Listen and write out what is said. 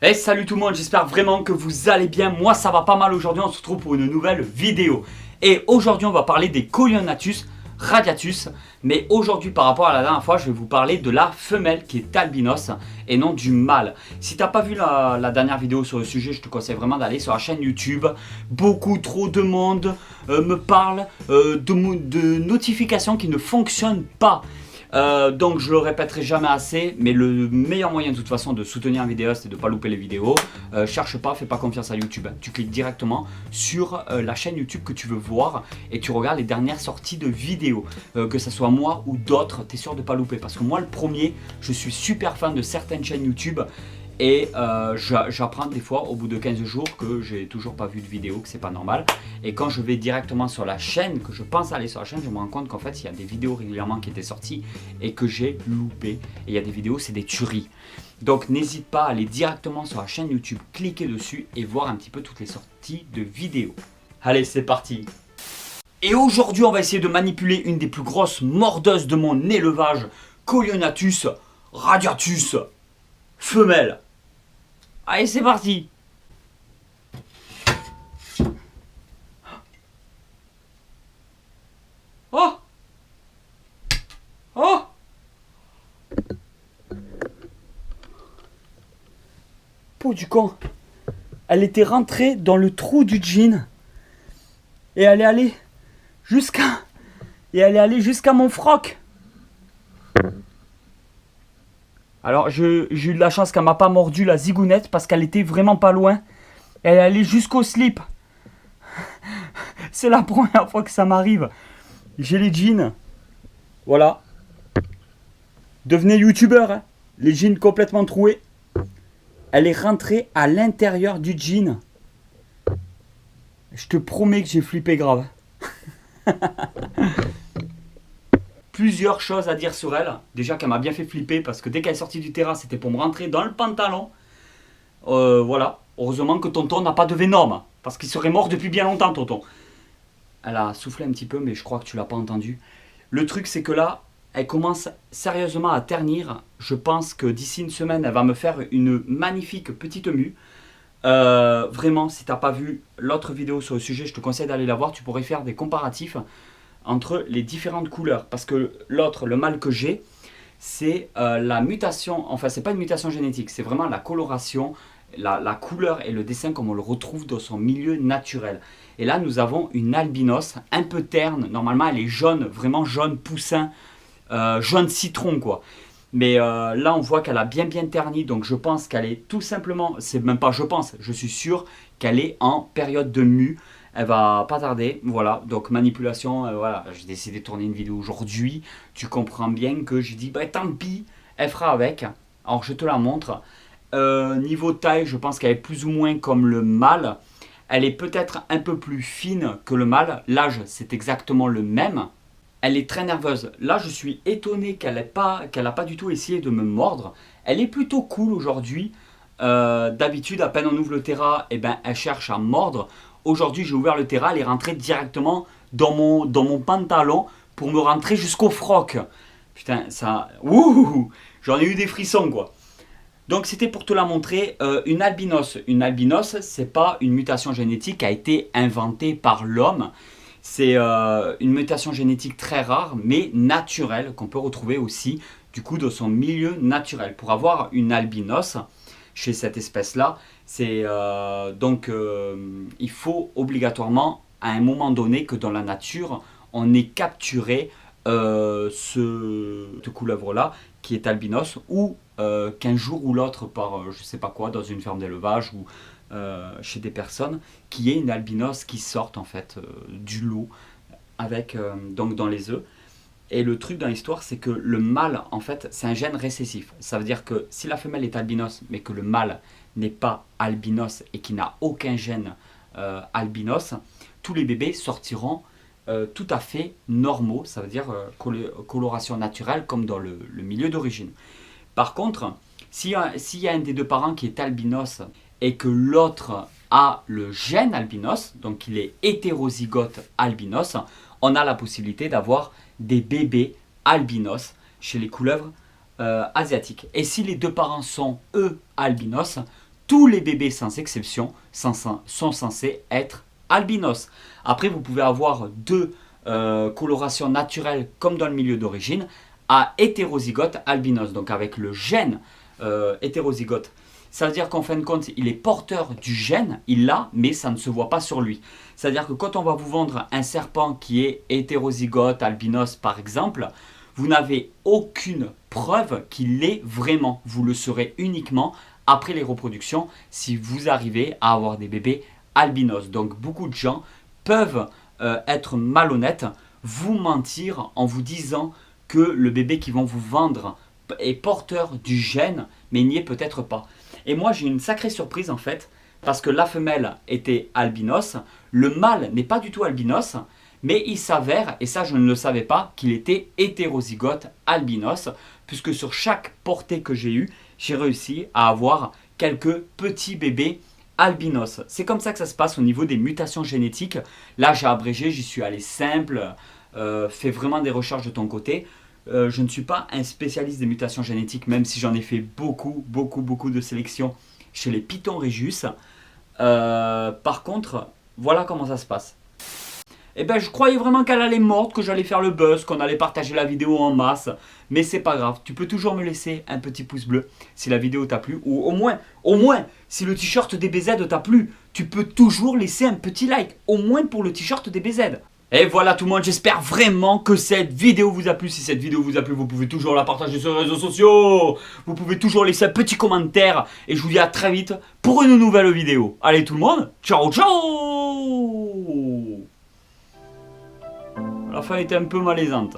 Hey, salut tout le monde, j'espère vraiment que vous allez bien. Moi ça va pas mal aujourd'hui, on se retrouve pour une nouvelle vidéo. Et aujourd'hui on va parler des Coilionatus radiatus. Mais aujourd'hui par rapport à la dernière fois, je vais vous parler de la femelle qui est albinos et non du mâle. Si t'as pas vu la dernière vidéo sur le sujet, je te conseille vraiment d'aller sur la chaîne YouTube. Beaucoup trop de monde me parle de notifications qui ne fonctionnent pas. Donc je le répéterai jamais assez, mais le meilleur moyen de toute façon de soutenir un vidéaste c'est de ne pas louper les vidéos. Cherche pas, fais pas confiance à YouTube. Tu cliques directement sur la chaîne YouTube que tu veux voir et tu regardes les dernières sorties de vidéos. Que ce soit moi ou d'autres, tu es sûr de ne pas louper. Parce que moi le premier, je suis super fan de certaines chaînes YouTube. Et j'apprends des fois au bout de 15 jours que j'ai toujours pas vu de vidéo, que c'est pas normal. Et quand je vais directement sur la chaîne, que je pense aller sur la chaîne, je me rends compte qu'en fait il y a des vidéos régulièrement qui étaient sorties et que j'ai loupé. Et il y a des vidéos, c'est des tueries. Donc n'hésite pas à aller directement sur la chaîne YouTube, cliquer dessus et voir un petit peu toutes les sorties de vidéos. Allez, c'est parti. Et aujourd'hui on va essayer de manipuler une des plus grosses mordeuses de mon élevage, Coilionatus radiatus femelle. Allez, c'est parti. Oh. Oh. Peau du con. Elle était rentrée dans le trou du jean. Et elle est allée jusqu'à mon froc. Alors j'ai eu de la chance qu'elle m'a pas mordu la zigounette parce qu'elle était vraiment pas loin. Elle est allée jusqu'au slip. C'est la première fois que ça m'arrive. J'ai les jeans. Voilà. Devenez youtubeur. Hein. Les jeans complètement troués. Elle est rentrée à l'intérieur du jean. Je te promets que j'ai flippé grave. Plusieurs choses à dire sur elle. Déjà qu'elle m'a bien fait flipper parce que dès qu'elle est sortie du terrain, c'était pour me rentrer dans le pantalon. Voilà. Heureusement que tonton n'a pas de Venom. Parce qu'il serait mort depuis bien longtemps, tonton. Elle a soufflé un petit peu, mais je crois que tu l'as pas entendu. Le truc, c'est que là, elle commence sérieusement à ternir. Je pense que d'ici une semaine, elle va me faire une magnifique petite mue. Vraiment, si tu n'as pas vu l'autre vidéo sur le sujet, je te conseille d'aller la voir. Tu pourrais faire des comparatifs entre les différentes couleurs. Parce que l'autre, le mâle que j'ai, c'est la mutation, enfin c'est pas une mutation génétique, c'est vraiment la coloration, la couleur et le dessin comme on le retrouve dans son milieu naturel. Et là nous avons une albinos un peu terne, normalement elle est jaune, vraiment jaune poussin, jaune citron quoi. Mais là on voit qu'elle a bien terni, donc je pense qu'elle est tout simplement, c'est même pas je pense, je suis sûr qu'elle est en période de mue. Elle va pas tarder, voilà, donc manipulation, voilà, j'ai décidé de tourner une vidéo aujourd'hui, tu comprends bien que j'ai dit, bah tant pis, elle fera avec, alors je te la montre. Niveau taille, je pense qu'elle est plus ou moins comme le mâle, elle est peut-être un peu plus fine que le mâle, l'âge c'est exactement le même, elle est très nerveuse, là je suis étonné qu'elle n'a pas du tout essayé de me mordre, elle est plutôt cool aujourd'hui, d'habitude à peine on ouvre le terrain, et ben elle cherche à mordre. Aujourd'hui, j'ai ouvert le terrain, elle est rentrée directement dans mon pantalon pour me rentrer jusqu'au froc. Putain, ça... Ouh, j'en ai eu des frissons, quoi. Donc, c'était pour te la montrer. Une albinos. Une albinos, c'est pas une mutation génétique qui a été inventée par l'homme. C'est une mutation génétique très rare, mais naturelle, qu'on peut retrouver aussi, du coup, dans son milieu naturel. Pour avoir une albinos... chez cette espèce-là, c'est il faut obligatoirement à un moment donné que dans la nature, on ait capturé cette couleuvre-là qui est albinos ou qu'un jour ou l'autre par je sais pas quoi dans une ferme d'élevage ou chez des personnes qui ait une albinos qui sorte en fait du lot avec donc dans les œufs. Et le truc dans l'histoire, c'est que le mâle, en fait, c'est un gène récessif. Ça veut dire que si la femelle est albinos, mais que le mâle n'est pas albinos et qui n'a aucun gène albinos, tous les bébés sortiront tout à fait normaux. Ça veut dire coloration naturelle comme dans le milieu d'origine. Par contre, s'il y a un des deux parents qui est albinos et que l'autre a le gène albinos, donc il est hétérozygote albinos, on a la possibilité d'avoir des bébés albinos chez les couleuvres asiatiques. Et si les deux parents sont eux albinos, tous les bébés sans exception sont censés être albinos. Après, vous pouvez avoir deux colorations naturelles comme dans le milieu d'origine à hétérozygote albinos, donc avec le gène hétérozygote. Ça veut dire qu'en fin de compte, il est porteur du gène, il l'a, mais ça ne se voit pas sur lui. C'est-à-dire que quand on va vous vendre un serpent qui est hétérozygote albinos par exemple, vous n'avez aucune preuve qu'il l'est vraiment. Vous le saurez uniquement après les reproductions si vous arrivez à avoir des bébés albinos. Donc beaucoup de gens peuvent être malhonnêtes, vous mentir en vous disant que le bébé qu'ils vont vous vendre est porteur du gène, mais n'y est peut-être pas. Et moi j'ai une sacrée surprise en fait, parce que la femelle était albinos, le mâle n'est pas du tout albinos, mais il s'avère, et ça je ne le savais pas, qu'il était hétérozygote albinos, puisque sur chaque portée que j'ai eue, j'ai réussi à avoir quelques petits bébés albinos. C'est comme ça que ça se passe au niveau des mutations génétiques. Là j'ai abrégé, j'y suis allé simple, fais vraiment des recherches de ton côté. Je ne suis pas un spécialiste des mutations génétiques, même si j'en ai fait beaucoup de sélections chez les Python Regius. Par contre, voilà comment ça se passe. Eh ben, je croyais vraiment qu'elle allait morte, que j'allais faire le buzz, qu'on allait partager la vidéo en masse. Mais c'est pas grave, tu peux toujours me laisser un petit pouce bleu si la vidéo t'a plu. Ou au moins, si le t-shirt DBZ t'a plu, tu peux toujours laisser un petit like. Au moins pour le t-shirt DBZ. Et voilà tout le monde, j'espère vraiment que cette vidéo vous a plu. Si cette vidéo vous a plu, vous pouvez toujours la partager sur les réseaux sociaux. Vous pouvez toujours laisser un petit commentaire. Et je vous dis à très vite pour une nouvelle vidéo. Allez tout le monde, ciao ciao. La fin était un peu malaisante.